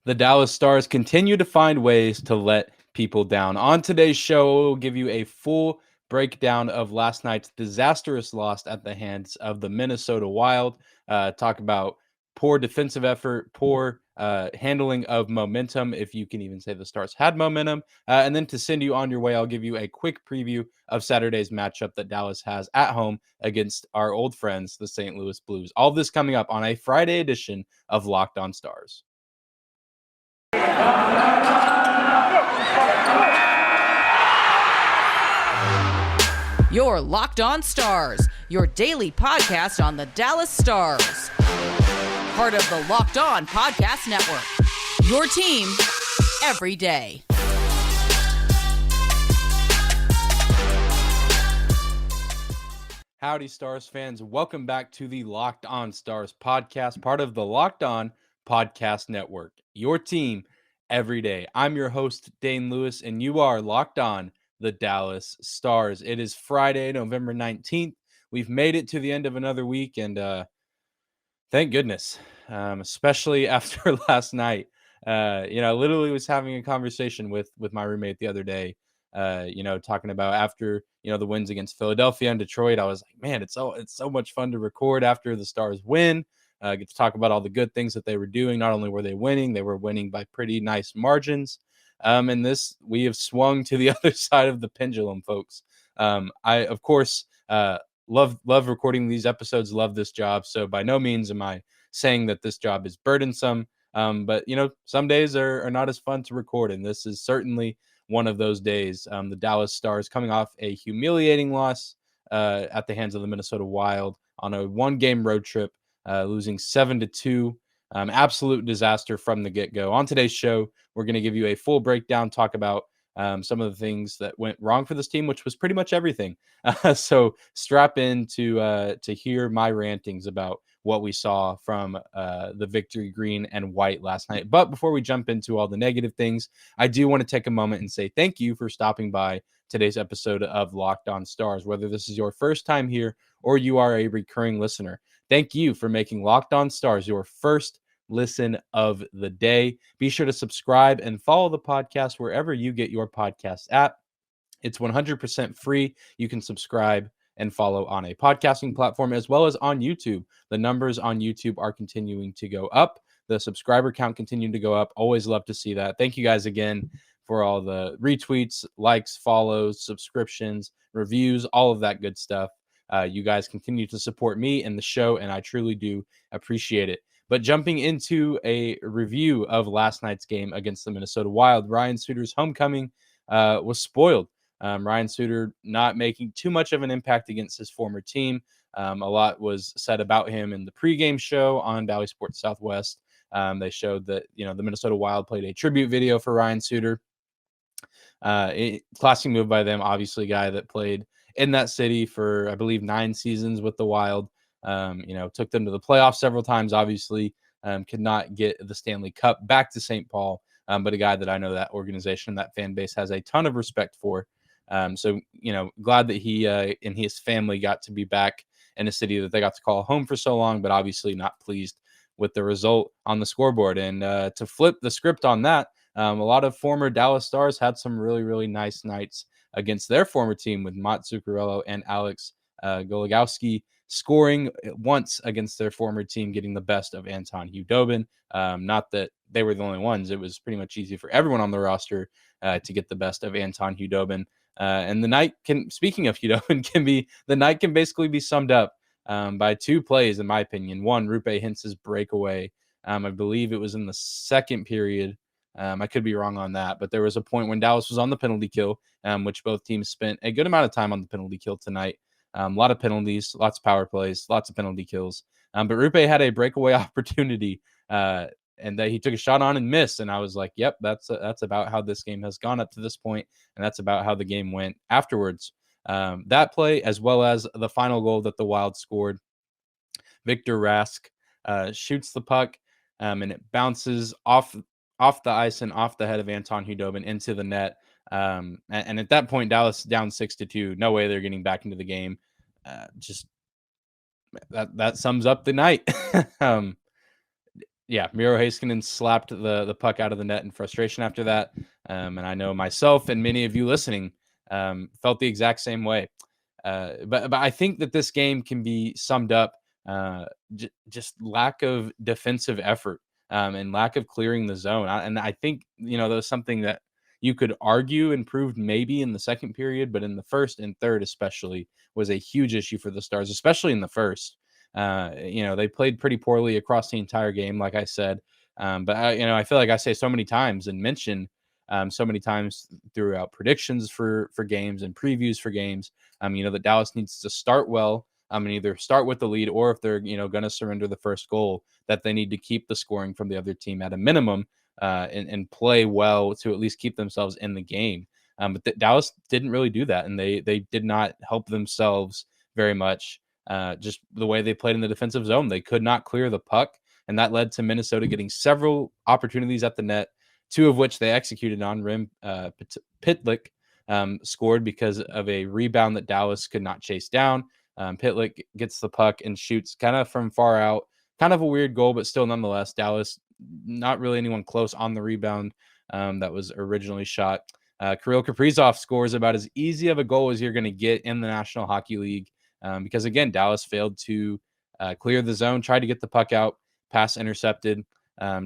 The Dallas Stars continue to find ways to let people down. On today's show, we'll give you a full breakdown of last night's disastrous loss at the hands of the Minnesota Wild. Talk about poor defensive effort, poor handling of momentum, if you can even say the Stars had momentum. And then to send you on your way, I'll give you a quick preview of Saturday's matchup that Dallas has at home against our old friends, the St. Louis Blues. All this coming up on a Friday edition of Locked On Stars. Your Locked On Stars, your daily podcast on the Dallas Stars. Part of the Locked On Podcast Network. Your team every day. Howdy, Stars fans. Welcome back to the Locked On Stars podcast, part of the Locked On Podcast Network. Your team every day. I'm your host, Dane Lewis, and you are Locked On the Dallas Stars. It is Friday, November 19th. We've made it to the end of another week, and thank goodness, especially after last night. I literally was having a conversation with my roommate the other day, talking about after, the wins against Philadelphia and Detroit. I was like, man, it's so much fun to record after the Stars win. Get to talk about all the good things that they were doing. Not only were they winning by pretty nice margins. And we have swung to the other side of the pendulum, folks. I, of course, love recording these episodes, love this job. So by no means am I saying that this job is burdensome. But, some days are not as fun to record. And this is certainly one of those days. The Dallas Stars coming off a humiliating loss at the hands of the Minnesota Wild on a one-game road trip, losing 7-2. Absolute disaster from the get-go. On today's show, we're going to give you a full breakdown, talk about some of the things that went wrong for this team, which was pretty much everything. So strap in to hear my rantings about what we saw from the victory green and white last night. But before we jump into all the negative things, I do want to take a moment and say thank you for stopping by today's episode of Locked On Stars. Whether this is your first time here or you are a recurring listener, thank you for making Locked On Stars your first listen of the day. Be sure to subscribe and follow the podcast wherever you get your podcast at. It's 100% free. You can subscribe and follow on a podcasting platform as well as on YouTube. The numbers on YouTube are continuing to go up. The subscriber count continuing to go up. Always love to see that. Thank you guys again for all the retweets, likes, follows, subscriptions, reviews, all of that good stuff. You guys continue to support me and the show, and I truly do appreciate it. But jumping into a review of last night's game against the Minnesota Wild, Ryan Suter's homecoming was spoiled. Ryan Suter not making too much of an impact against his former team. A lot was said about him in the pregame show on Valley Sports Southwest. They showed that, the Minnesota Wild played a tribute video for Ryan Suter. Classic move by them, obviously, a guy that played in that city for, I believe, 9 seasons with the Wild. Took them to the playoffs several times, obviously, could not get the Stanley Cup back to St. Paul, but a guy that I know that organization, that fan base has a ton of respect for. So, glad that he and his family got to be back in a city that they got to call home for so long, but obviously not pleased with the result on the scoreboard. And to flip the script on that, a lot of former Dallas Stars had some really, really nice nights against their former team with Matt Zuccarello and Alex Goligoski scoring once against their former team, getting the best of Anton Khudobin. Not that they were the only ones. It was pretty much easy for everyone on the roster to get the best of Anton Khudobin. And the night speaking of Khudobin, the night can basically be summed up by 2 plays, in my opinion. One, Roope Hintz's breakaway. I believe it was in the second period. I could be wrong on that, but there was a point when Dallas was on the penalty kill, which both teams spent a good amount of time on the penalty kill tonight. A lot of penalties, lots of power plays, lots of penalty kills. But Roope had a breakaway opportunity, and that he took a shot on and missed. And I was like, yep, that's about how this game has gone up to this point, and that's about how the game went afterwards. That play, as well as the final goal that the Wild scored, Victor Rask shoots the puck, and it bounces off the ice and off the head of Anton Khudobin into the net. And at that point, Dallas down 6-2. No way they're getting back into the game. Just that sums up the night. Yeah, Miro Heiskanen slapped the puck out of the net in frustration after that. And I know myself and many of you listening felt the exact same way. But I think that this game can be summed up just lack of defensive effort and lack of clearing the zone. And I think that was something that you could argue improved maybe in the second period, but in the first and third especially was a huge issue for the Stars, especially in the first. They played pretty poorly across the entire game, like I said. But I feel like I say so many times and mention so many times throughout predictions for games and previews for games. That Dallas needs to start well. And either start with the lead, or if they're going to surrender the first goal, that they need to keep the scoring from the other team at a minimum and play well to at least keep themselves in the game. But Dallas didn't really do that, and they did not help themselves very much. Just the way they played in the defensive zone, they could not clear the puck, and that led to Minnesota getting several opportunities at the net, two of which they executed on. Pitlick scored because of a rebound that Dallas could not chase down. Pitlick gets the puck and shoots kind of from far out. Kind of a weird goal, but still nonetheless, Dallas, not really anyone close on the rebound that was originally shot. Kirill Kaprizov scores about as easy of a goal as you're going to get in the National Hockey League because, again, Dallas failed to clear the zone, tried to get the puck out, pass intercepted,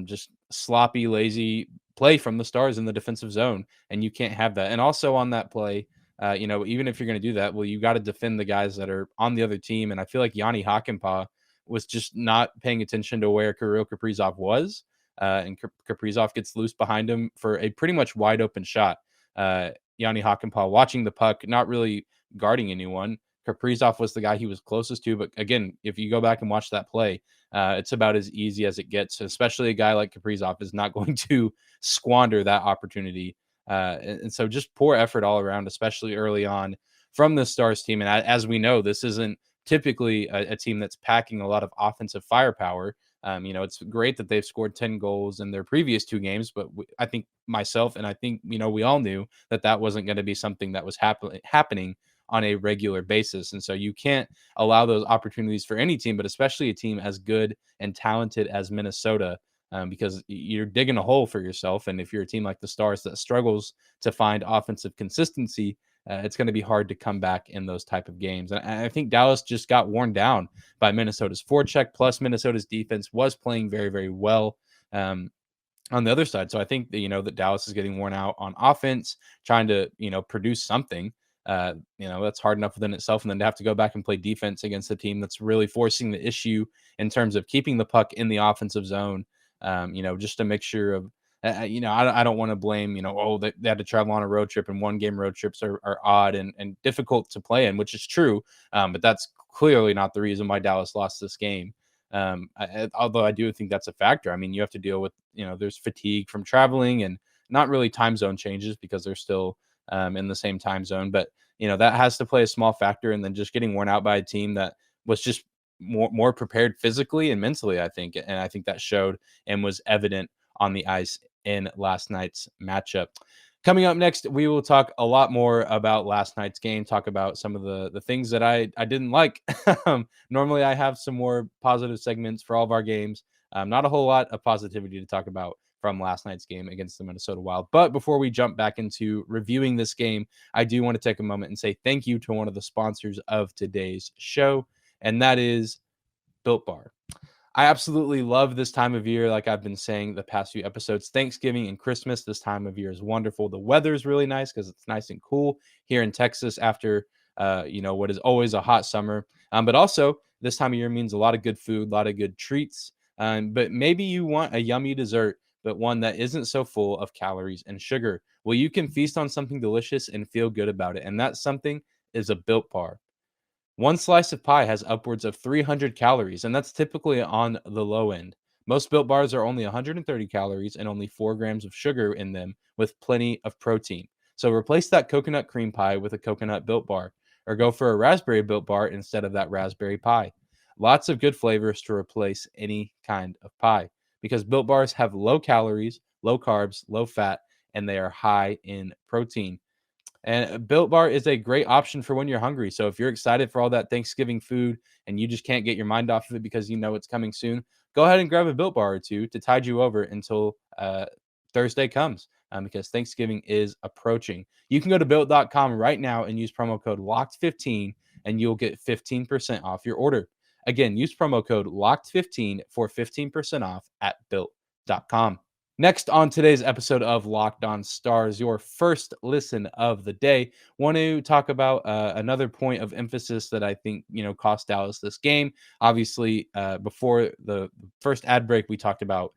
just sloppy, lazy play from the Stars in the defensive zone, and you can't have that. And also on that play, even if you're going to do that, well, you got to defend the guys that are on the other team. And I feel like Yanni Hakanpää was just not paying attention to where Kirill Kaprizov was. And Kaprizov gets loose behind him for a pretty much wide open shot. Yanni Hakanpää watching the puck, not really guarding anyone. Kaprizov was the guy he was closest to. But again, if you go back and watch that play, it's about as easy as it gets, especially a guy like Kaprizov is not going to squander that opportunity. And so just poor effort all around, especially early on from the Stars team. And as we know, this isn't typically a team that's packing a lot of offensive firepower. It's great that they've scored 10 goals in their previous two games, but I think myself and I think, we all knew that wasn't going to be something that was happening on a regular basis. And so you can't allow those opportunities for any team, but especially a team as good and talented as Minnesota, because you're digging a hole for yourself. And if you're a team like the Stars that struggles to find offensive consistency, it's going to be hard to come back in those type of games. And I think Dallas just got worn down by Minnesota's forecheck, plus Minnesota's defense was playing very, very well on the other side. So I think that Dallas is getting worn out on offense, trying to, produce something. That's hard enough within itself. And then to have to go back and play defense against a team that's really forcing the issue in terms of keeping the puck in the offensive zone, just a mixture of, I don't want to blame, they had to travel on a road trip, and 1-game road trips are odd and difficult to play in, which is true. But that's clearly not the reason why Dallas lost this game. Although I do think that's a factor. I mean, you have to deal with, there's fatigue from traveling and not really time zone changes because they're still in the same time zone. But, that has to play a small factor. And then just getting worn out by a team that was just more prepared physically and mentally, I think. And I think that showed and was evident on the ice in last night's matchup. Coming up next, we will talk a lot more about last night's game, talk about some of the things that I didn't like. Normally, I have some more positive segments for all of our games. Not a whole lot of positivity to talk about from last night's game against the Minnesota Wild. But before we jump back into reviewing this game, I do want to take a moment and say thank you to one of the sponsors of today's show, and that is Built Bar. I absolutely love this time of year. Like I've been saying the past few episodes, Thanksgiving and Christmas, this time of year is wonderful. The weather is really nice because it's nice and cool here in Texas after, what is always a hot summer. But also this time of year means a lot of good food, a lot of good treats. But maybe you want a yummy dessert, but one that isn't so full of calories and sugar. Well, you can feast on something delicious and feel good about it. And that something is a Built Bar. One slice of pie has upwards of 300 calories, and that's typically on the low end. Most Built Bars are only 130 calories and only 4 grams of sugar in them, with plenty of protein. So replace that coconut cream pie with a coconut Built Bar, or go for a raspberry Built Bar instead of that raspberry pie. Lots of good flavors to replace any kind of pie, because Built Bars have low calories, low carbs, low fat, and they are high in protein. And a Built Bar is a great option for when you're hungry. So if you're excited for all that Thanksgiving food and you just can't get your mind off of it because it's coming soon, go ahead and grab a Built Bar or two to tide you over until Thursday comes, because Thanksgiving is approaching. You can go to Built.com right now and use promo code LOCKED15 and you'll get 15% off your order. Again, use promo code LOCKED15 for 15% off at Built.com. Next on today's episode of Locked On Stars, your first listen of the day, want to talk about another point of emphasis that I think, cost Dallas this game. Obviously, before the first ad break, we talked about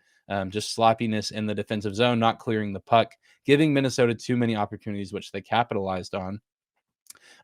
just sloppiness in the defensive zone, not clearing the puck, giving Minnesota too many opportunities, which they capitalized on.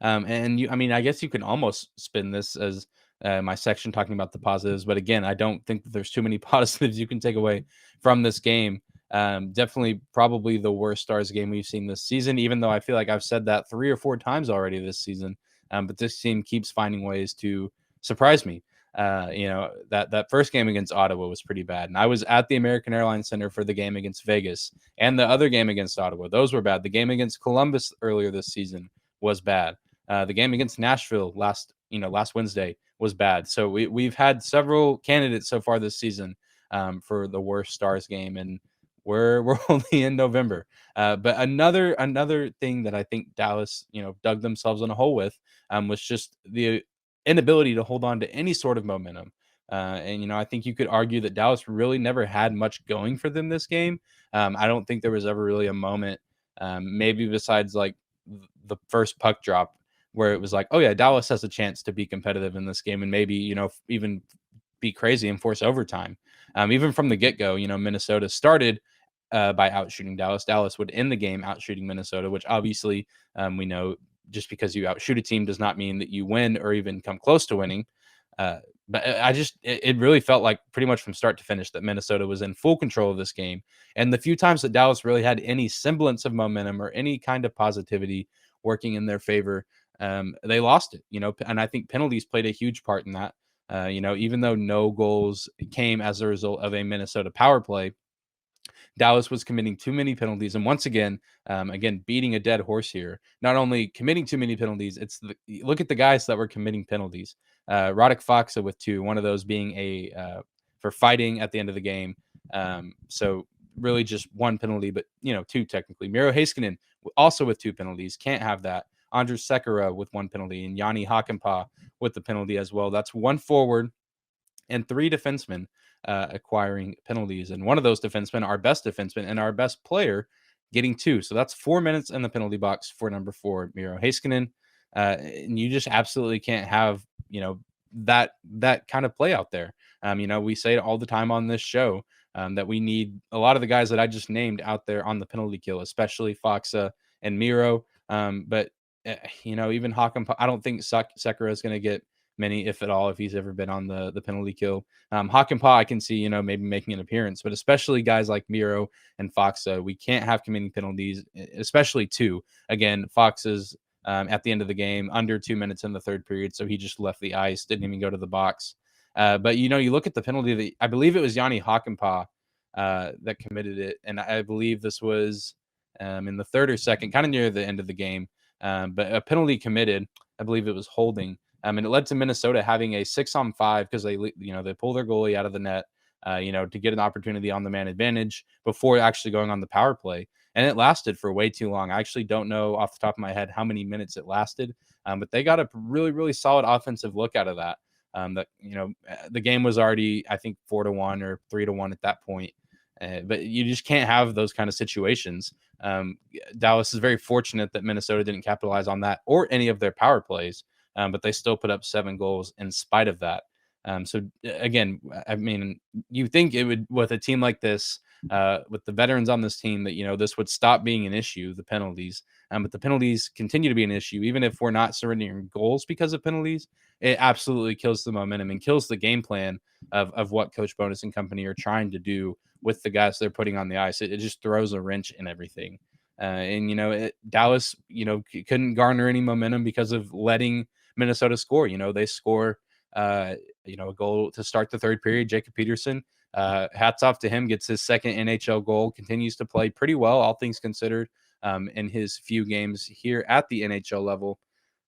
I guess you can almost spin this as my section talking about the positives, but again, I don't think that there's too many positives you can take away from this game. Definitely probably the worst Stars game we've seen this season, even though I feel like I've said that 3 or 4 times already this season. But this team keeps finding ways to surprise me. That first game against Ottawa was pretty bad. And I was at the American Airlines Center for the game against Vegas and the other game against Ottawa. Those were bad. The game against Columbus earlier this season was bad. The game against Nashville last Wednesday was bad. So we've had several candidates so far this season for the worst Stars game, and we're only in November. But another thing that I think Dallas dug themselves in a hole with was just the inability to hold on to any sort of momentum. And I think you could argue that Dallas really never had much going for them this game. I don't think there was ever really a moment, maybe besides like the first puck drop, where it was like, oh yeah, Dallas has a chance to be competitive in this game and maybe, even be crazy and force overtime. Even from the get-go, Minnesota started by outshooting Dallas. Dallas would end the game outshooting Minnesota, which obviously we know just because you outshoot a team does not mean that you win or even come close to winning. But it really felt like pretty much from start to finish that Minnesota was in full control of this game. And the few times that Dallas really had any semblance of momentum or any kind of positivity working in their favor, they lost it, and I think penalties played a huge part in that. Even though no goals came as a result of a Minnesota power play, Dallas was committing too many penalties. And once again, beating a dead horse here, not only committing too many penalties, look at the guys that were committing penalties. Radek Faksa with 2, one of those being for fighting at the end of the game. So really just 1 penalty, but 2 technically. Miro Heiskanen also with 2 penalties. Can't have that. Andrew Sekera with 1 penalty, and Yanni Hakanpää with the penalty as well. That's 1 forward and 3 defensemen acquiring penalties. And one of those defensemen, our best defenseman and our best player, getting 2. So that's 4 minutes in the penalty box for number 4, Miro Heiskanen. And you just absolutely can't have, that kind of play out there. We say it all the time on this show that we need a lot of the guys that I just named out there on the penalty kill, especially Faksa and Miro. But even Hakanpää, I don't think Sekera is going to get many, if at all, if he's ever been on the penalty kill. Hakanpää, I can see, maybe making an appearance, but especially guys like Miro and Faksa, we can't have committing penalties, especially 2. Again, Faksa's at the end of the game, under 2 minutes in the third period, so he just left the ice, didn't even go to the box. But, you look at the penalty, that I believe it was Yanni Hakanpää that committed it, and I believe this was in the third or second, kind of near the end of the game. But a penalty committed, I believe it was holding, and it led to Minnesota having a 6-on-5 because they pull their goalie out of the net, to get an opportunity on the man advantage before actually going on the power play. And it lasted for way too long. I actually don't know off the top of my head how many minutes it lasted, but they got a really, really solid offensive look out of that. The game was already, I think, 4-1 or 3-1 at that point. But you just can't have those kind of situations. Dallas is very fortunate that Minnesota didn't capitalize on that or any of their power plays, but they still put up 7 goals in spite of that. So again, I mean, you think it would, with a team like this, with the veterans on this team, that, this would stop being an issue, the penalties. But the penalties continue to be an issue. Even if we're not surrendering goals because of penalties, it absolutely kills the momentum and kills the game plan of what Coach Bowness and company are trying to do with the guys they're putting on the ice. It just throws a wrench in everything. Dallas, couldn't garner any momentum because of letting Minnesota score. They score, a goal to start the third period. Jacob Peterson, hats off to him, gets his second NHL goal, continues to play pretty well, all things considered, in his few games here at the NHL level.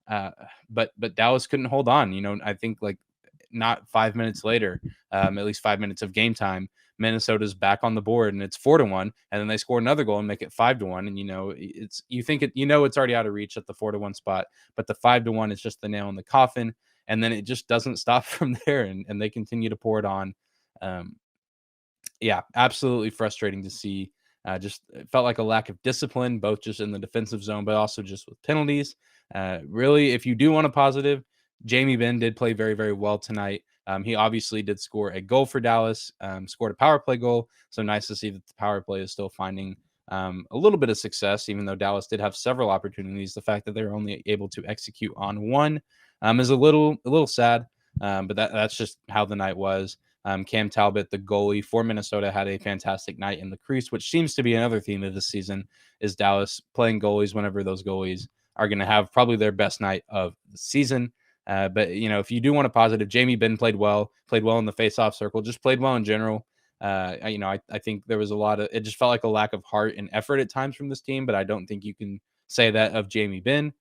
But Dallas couldn't hold on. I think, like, not 5 minutes later, at least 5 minutes of game time, Minnesota's back on the board and it's 4-1, and then they score another goal and make it 5-1. And it's already out of reach at the 4-1 spot, but the 5-1 is just the nail in the coffin. And then it just doesn't stop from there, and they continue to pour it on. Yeah, absolutely frustrating to see. Just it felt like a lack of discipline, both just in the defensive zone, but also just with penalties. Really, if you do want a positive, Jamie Benn did play very, very well tonight. He obviously did score a goal for Dallas, scored a power play goal. So nice to see that the power play is still finding a little bit of success, even though Dallas did have several opportunities. The fact that they're only able to execute on one is a little sad, but that's just how the night was. Cam Talbot, the goalie for Minnesota, had a fantastic night in the crease, which seems to be another theme of this season, is Dallas playing goalies whenever those goalies are going to have probably their best night of the season. But, if you do want a positive, Jamie Benn played well in the face-off circle, just played well in general. I think there was it just felt like a lack of heart and effort at times from this team, but I don't think you can say that of Jamie Benn.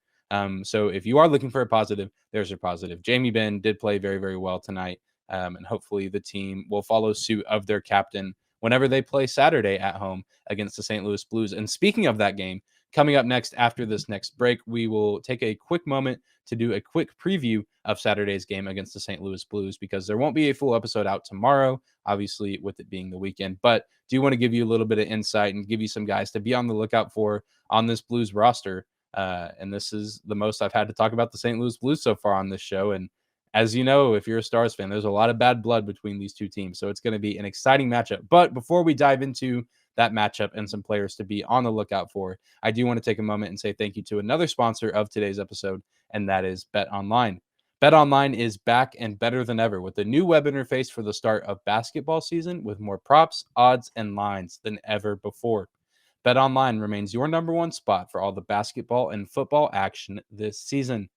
So if you are looking for a positive, there's your positive. Jamie Benn did play very, very well tonight. And hopefully the team will follow suit of their captain whenever they play Saturday at home against the St. Louis Blues. And speaking of that game, coming up next after this next break, we will take a quick moment to do a quick preview of Saturday's game against the St. Louis Blues, because there won't be a full episode out tomorrow, obviously with it being the weekend. But do want to give you a little bit of insight and give you some guys to be on the lookout for on this Blues roster. And this is the most I've had to talk about the St. Louis Blues so far on this show. And as you know, if you're a Stars fan, there's a lot of bad blood between these two teams. So it's going to be an exciting matchup. But before we dive into that matchup and some players to be on the lookout for, I do want to take a moment and say thank you to another sponsor of today's episode, and that is BetOnline. BetOnline is back and better than ever with a new web interface for the start of basketball season with more props, odds, and lines than ever before. BetOnline remains your number one spot for all the basketball and football action this season.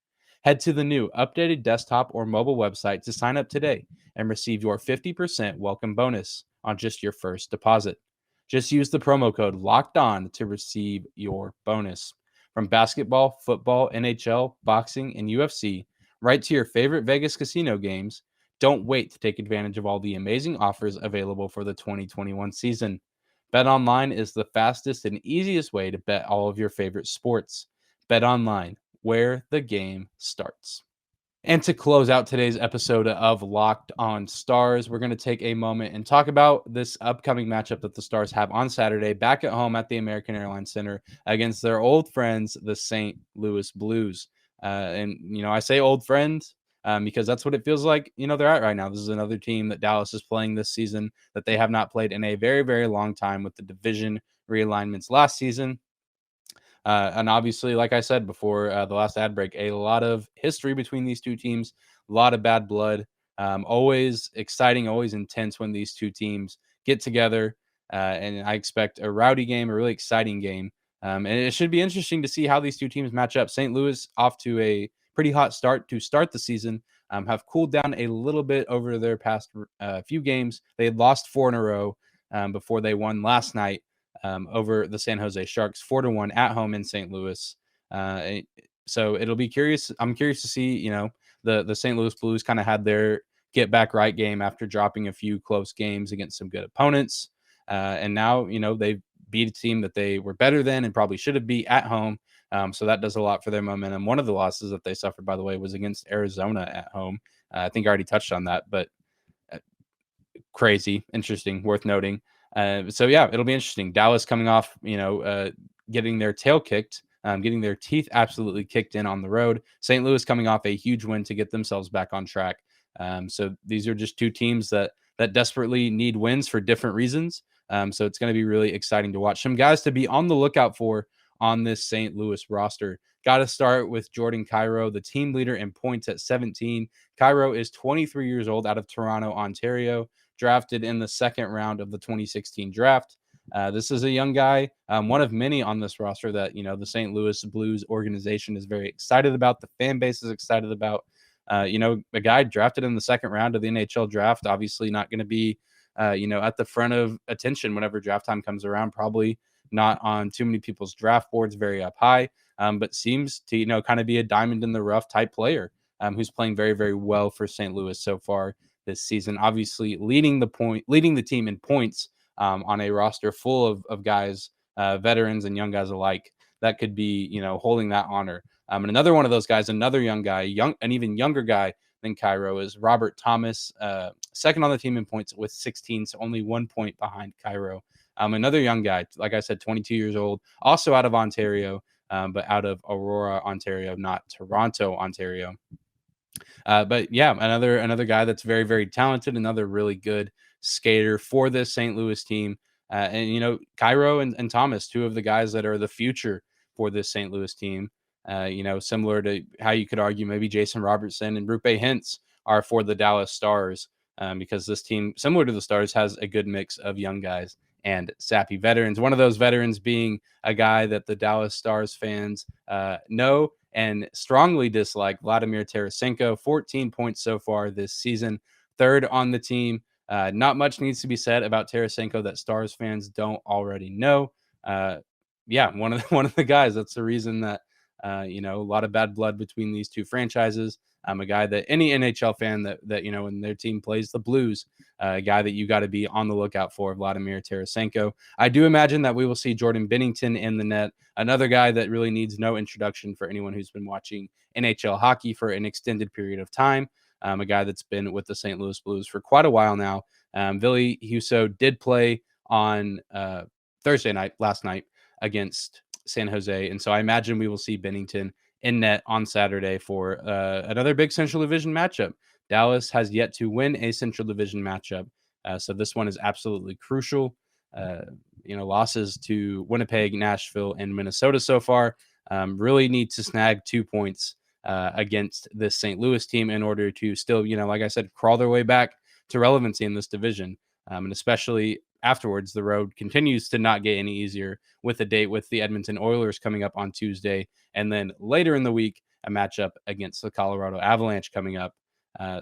Head to the new updated desktop or mobile website to sign up today and receive your 50% welcome bonus on just your first deposit. Just use the promo code LOCKEDON to receive your bonus. From basketball, football, NHL, boxing, and UFC, right to your favorite Vegas casino games, don't wait to take advantage of all the amazing offers available for the 2021 season. BetOnline is the fastest and easiest way to bet all of your favorite sports. BetOnline, where the game starts. And to close out today's episode of Locked on Stars, we're going to take a moment and talk about this upcoming matchup that the Stars have on Saturday back at home at the American Airlines Center against their old friends, the St. Louis Blues. I say old friends because that's what it feels like, they're at right now. This is another team that Dallas is playing this season that they have not played in a very, very long time with the division realignments last season. And obviously, like I said before the last ad break, a lot of history between these two teams, a lot of bad blood. Always exciting, always intense when these two teams get together. And I expect a rowdy game, a really exciting game. And it should be interesting to see how these two teams match up. St. Louis off to a pretty hot start to start the season, have cooled down a little bit over their past few games. They had lost 4 in a row before they won last night. Over the San Jose Sharks, 4-1 at home in St. Louis. So it'll be curious. I'm curious to see, the St. Louis Blues kind of had their get back right game after dropping a few close games against some good opponents. And now, they've beat a team that they were better than and probably should have beat at home. So that does a lot for their momentum. One of the losses that they suffered, by the way, was against Arizona at home. I think I already touched on that, but crazy, interesting, worth noting. So yeah, it'll be interesting. Dallas coming off, getting their tail kicked, getting their teeth absolutely kicked in on the road. St. Louis coming off a huge win to get themselves back on track. So these are just two teams that desperately need wins for different reasons. So it's going to be really exciting to watch. Some guys to be on the lookout for on this St. Louis roster. Got to start with Jordan Kyrou, the team leader in points at 17. Kyrou is 23 years old, out of Toronto, Ontario, drafted in the second round of the 2016 draft. This is a young guy, one of many on this roster that, the St. Louis Blues organization is very excited about. The fan base is excited about. A guy drafted in the second round of the NHL draft, obviously not going to be, at the front of attention whenever draft time comes around, probably not on too many people's draft boards very up high, but seems to, kind of be a diamond in the rough type player. who's playing very, very well for St. Louis so far this season. Obviously, leading the team in points on a roster full of guys, veterans and young guys alike. That could be, holding that honor. And another one of those guys, another young guy, an even younger guy than Cairo, is Robert Thomas, second on the team in points with 16, so only 1 point behind Cairo. Another young guy, like I said, 22 years old, also out of Ontario, but out of Aurora, Ontario, not Toronto, Ontario. But yeah, another guy that's very, very talented, another really good skater for this St. Louis team. And Cairo and Thomas, two of the guys that are the future for this St. Louis team. Similar to how you could argue maybe Jason Robertson and Rupe Hintz are for the Dallas Stars, because this team, similar to the Stars, has a good mix of young guys and sappy veterans. One of those veterans being a guy that the Dallas Stars fans know and strongly dislike, Vladimir Tarasenko. 14 points so far this season, third on the team. Not much needs to be said about Tarasenko that Stars fans don't already know. One of the guys. That's the reason that a lot of bad blood between these two franchises. I'm a guy that any NHL fan that when their team plays the Blues, a guy that you got to be on the lookout for, Vladimir Tarasenko. I do imagine that we will see Jordan Binnington in the net, another guy that really needs no introduction for anyone who's been watching NHL hockey for an extended period of time. A guy that's been with the St. Louis Blues for quite a while now. Ville Husso did play on last night against San Jose, and so I imagine we will see Binnington in net on Saturday for another big Central Division matchup. Dallas has yet to win a Central Division matchup, so this one is absolutely crucial. Losses to Winnipeg, Nashville, and Minnesota so far really need to snag 2 points against this St. Louis team in order to still, like I said, crawl their way back to relevancy in this division. And especially afterwards, the road continues to not get any easier with a date with the Edmonton Oilers coming up on Tuesday. And then later in the week, a matchup against the Colorado Avalanche coming up.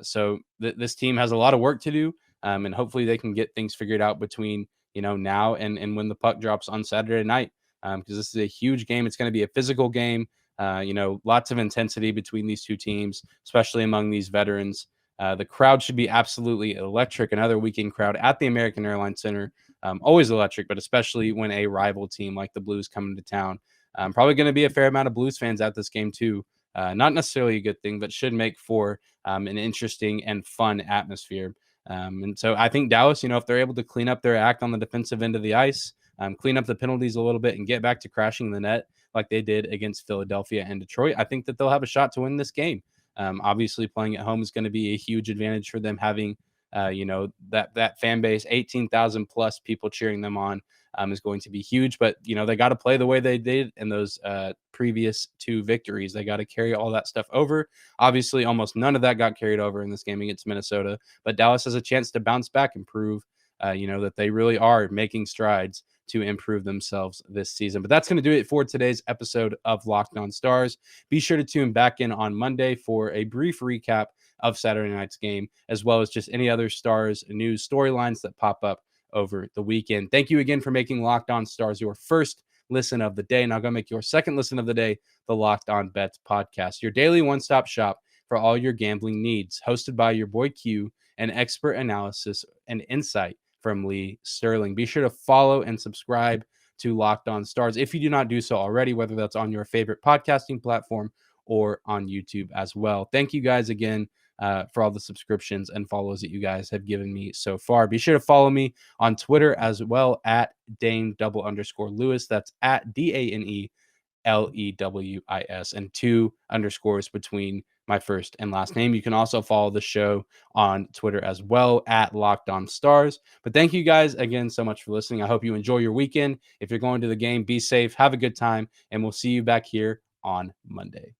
So this team has a lot of work to do. And hopefully they can get things figured out between, now and when the puck drops on Saturday night. Because this is a huge game. It's going to be a physical game. Lots of intensity between these two teams, especially among these veterans. The crowd should be absolutely electric. Another weekend crowd at the American Airlines Center. Always electric, but especially when a rival team like the Blues come into town. Probably going to be a fair amount of Blues fans at this game too. Not necessarily a good thing, but should make for an interesting and fun atmosphere. And so I think Dallas, if they're able to clean up their act on the defensive end of the ice, clean up the penalties a little bit and get back to crashing the net like they did against Philadelphia and Detroit, I think that they'll have a shot to win this game. Obviously, playing at home is going to be a huge advantage for them, having that fan base, 18,000 plus people cheering them on, is going to be huge. But they got to play the way they did in those previous two victories. They got to carry all that stuff over. Obviously, almost none of that got carried over in this game against Minnesota. But Dallas has a chance to bounce back and prove, that they really are making strides to improve themselves this season. But that's going to do it for today's episode of Locked On Stars. Be sure to tune back in on Monday for a brief recap of Saturday night's game, as well as just any other Stars news storylines that pop up over the weekend. Thank you again for making Locked On Stars your first listen of the day. Now go make your second listen of the day, the Locked On Bets podcast, your daily one-stop shop for all your gambling needs, hosted by your boy Q, and expert analysis and insight from Lee Sterling. Be sure to follow and subscribe to Locked On Stars if you do not do so already, whether that's on your favorite podcasting platform or on YouTube as well. Thank you guys again for all the subscriptions and follows that you guys have given me so far. Be sure to follow me on Twitter as well at Dane_Lewis. That's at DANELEWIS, and 2 underscores between my first and last name. You can also follow the show on Twitter as well at Locked On Stars. But thank you guys again so much for listening. I hope you enjoy your weekend. If you're going to the game, be safe, have a good time, and we'll see you back here on Monday.